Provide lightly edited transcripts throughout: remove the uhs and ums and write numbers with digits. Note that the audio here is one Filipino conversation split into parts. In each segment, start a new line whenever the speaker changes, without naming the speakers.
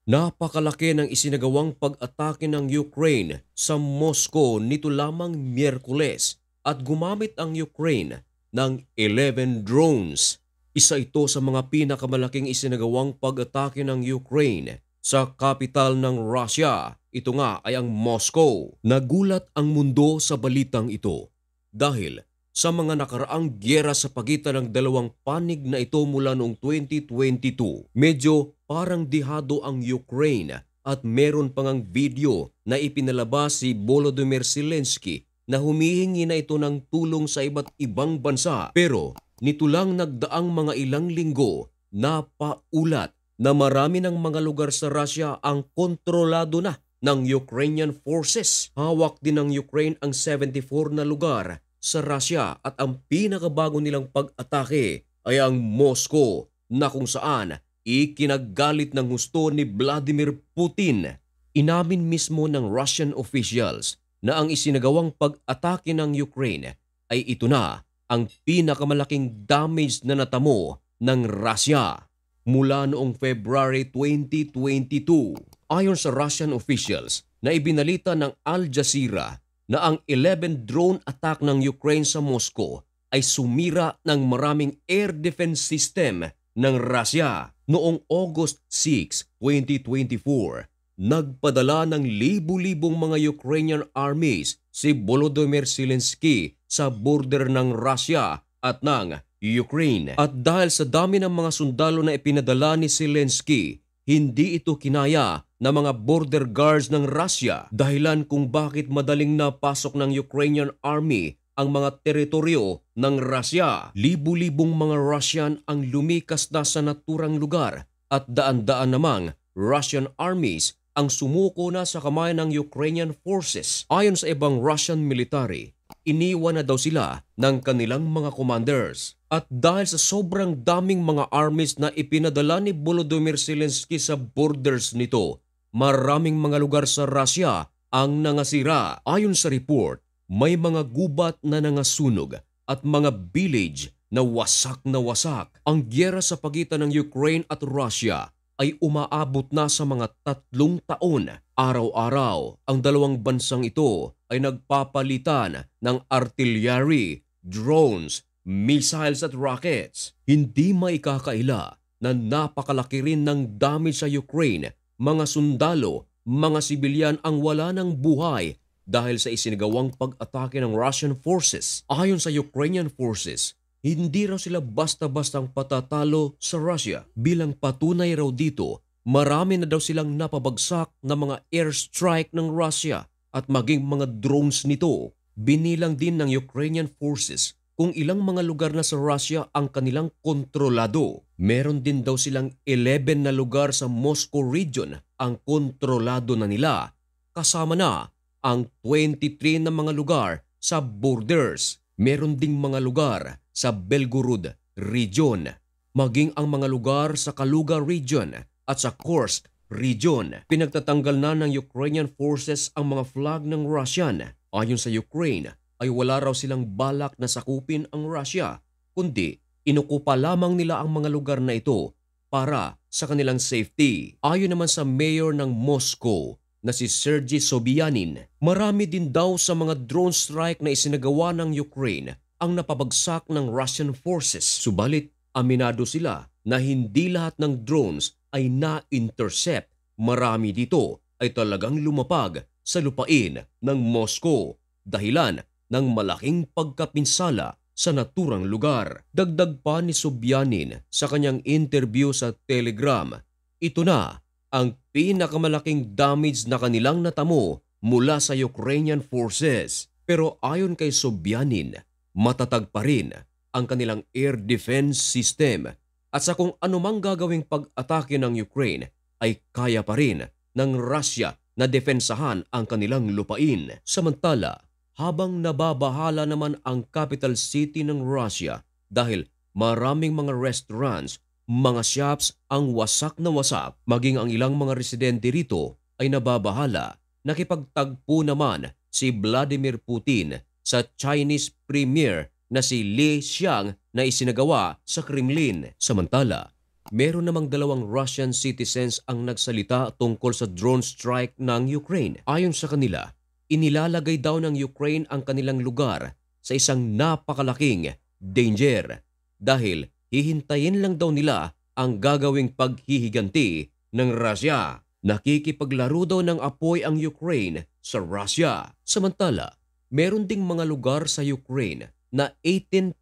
Napakalaki ng isinagawang pag-atake ng Ukraine sa Moscow nito lamang Miyerkules at gumamit ang Ukraine ng 11 drones. Isa ito sa mga pinakamalaking isinagawang pag-atake ng Ukraine sa kapital ng Russia. Ito nga ay ang Moscow. Nagulat ang mundo sa balitang ito dahil sa mga nakaraang gyera sa pagitan ng dalawang panig na ito mula noong 2022. Medyo parang dihado ang Ukraine at meron pang ang video na ipinalabas si Volodymyr Zelensky na humihingi na ito ng tulong sa iba't ibang bansa. Pero nito lang nagdaang mga ilang linggo, napaulat na marami ng mga lugar sa Russia ang kontrolado na ng Ukrainian forces. Hawak din ng Ukraine ang 74 na lugar sa Russia at ang pinakabago nilang pag-atake ay ang Moscow na kung saan ikinagalit ng husto ni Vladimir Putin. Inamin mismo ng Russian officials na ang isinagawang pag-atake ng Ukraine ay ito na ang pinakamalaking damage na natamo ng Russia mula noong February 2022. Ayon sa Russian officials na ibinalita ng Al Jazeera na ang 11 drone attack ng Ukraine sa Moscow ay sumira ng maraming air defense system ng Russia. Noong August 6, 2024, nagpadala ng libu-libong mga Ukrainian armies si Volodymyr Zelensky sa border ng Russia at ng Ukraine. At dahil sa dami ng mga sundalo na ipinadala ni Zelensky, hindi ito kinaya ng mga border guards ng Russia, dahilan kung bakit madaling napasok ng Ukrainian army ang mga teritoryo ng Russia. Libu-libong mga Russian ang lumikas na sa naturang lugar at daan-daan namang Russian armies ang sumuko na sa kamay ng Ukrainian forces. Ayon sa ibang Russian military, iniwan na daw sila ng kanilang mga commanders. At dahil sa sobrang daming mga armies na ipinadala ni Volodymyr Zelensky sa borders nito, maraming mga lugar sa Russia ang nangasira. Ayon sa report, may mga gubat na nangasunog at mga village na wasak na wasak. Ang gyera sa pagitan ng Ukraine at Russia ay umaabot na sa mga 3 taon. Araw-araw, ang dalawang bansang ito ay nagpapalitan ng artillery, drones, missiles at rockets. Hindi maikakaila na napakalaki rin ng damage sa Ukraine. Mga sundalo, mga sibilyan ang wala ng buhay dahil sa isinagawang pag-atake ng Russian forces. Ayon sa Ukrainian forces, hindi raw sila basta-bastang patatalo sa Russia. Bilang patunay raw dito, marami na daw silang napabagsak na mga airstrike ng Russia at maging mga drones nito. Binilang din ng Ukrainian forces kung ilang mga lugar na sa Russia ang kanilang kontrolado. Meron din daw silang 11 na lugar sa Moscow region ang kontrolado na nila, kasama na ang 23 na mga lugar sa borders. Meron ding mga lugar sa Belgorod region, maging ang mga lugar sa Kaluga region at sa Kursk region. Pinagtatanggal na ng Ukrainian forces ang mga flag ng Russian. Ayon sa Ukraine, ay wala raw silang balak na sakupin ang Russia, kundi inukupa lamang nila ang mga lugar na ito para sa kanilang safety. Ayon naman sa mayor ng Moscow na si Sergei Sobyanin, marami din daw sa mga drone strike na isinagawa ng Ukraine ang napabagsak ng Russian forces. Subalit, aminado sila na hindi lahat ng drones ay na-intercept. Marami dito ay talagang lumapag sa lupain ng Moscow, dahilan ng malaking pagkapinsala sa naturang lugar. Dagdag pa ni Sobyanin sa kanyang interview sa Telegram, ito na ang pinakamalaking damage na kanilang natamo mula sa Ukrainian forces. Pero ayon kay Sobyanin, matatag pa rin ang kanilang air defense system at sa kung anumang gagawing pag-atake ng Ukraine ay kaya pa rin ng Russia na depensahan ang kanilang lupain. Samantala, habang nababahala naman ang capital city ng Russia dahil maraming mga restaurants, mga shops ang wasak na wasak, maging ang ilang mga residente rito ay nababahala. Nakipagtagpo naman si Vladimir Putin sa Chinese Premier na si Li Xiang na isinagawa sa Kremlin. Samantala, Meron namang 2 Russian citizens ang nagsalita tungkol sa drone strike ng Ukraine. Ayon sa kanila, inilalagay daw ng Ukraine ang kanilang lugar sa isang napakalaking danger dahil hihintayin lang daw nila ang gagawing paghihiganti ng Russia. Nakikipaglaro daw ng apoy ang Ukraine sa Russia. Samantala, meron ding mga lugar sa Ukraine na 18%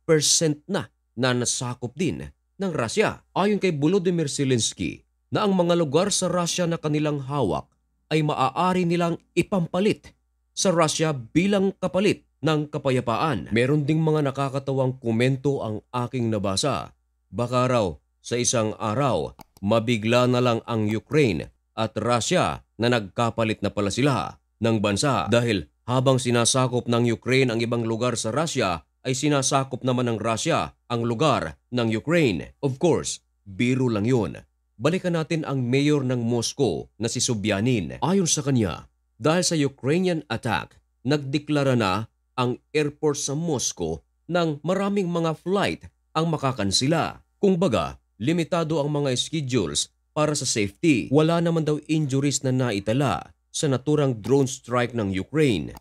na nasakop din ng Russia. Ayon kay Volodymyr Zelensky na ang mga lugar sa Russia na kanilang hawak ay maaari nilang ipampalit sa Russia bilang kapalit ng kapayapaan. Meron ding mga nakakatawang komento ang aking nabasa. Baka raw sa isang araw, mabigla na lang ang Ukraine at Russia na nagkapalit na pala sila ng bansa dahil habang sinasakop ng Ukraine ang ibang lugar sa Russia ay sinasakop naman ng Russia ang lugar ng Ukraine. Of course, biro lang yun. Balikan natin ang mayor ng Moscow na si Sobyanin. Ayon sa kanya, dahil sa Ukrainian attack, nagdeklara na ang airport sa Moscow ng maraming mga flight ang makakansila. Kung baga, limitado ang mga schedules para sa safety. Wala naman daw injuries na naitala sa naturang drone strike ng Ukraine.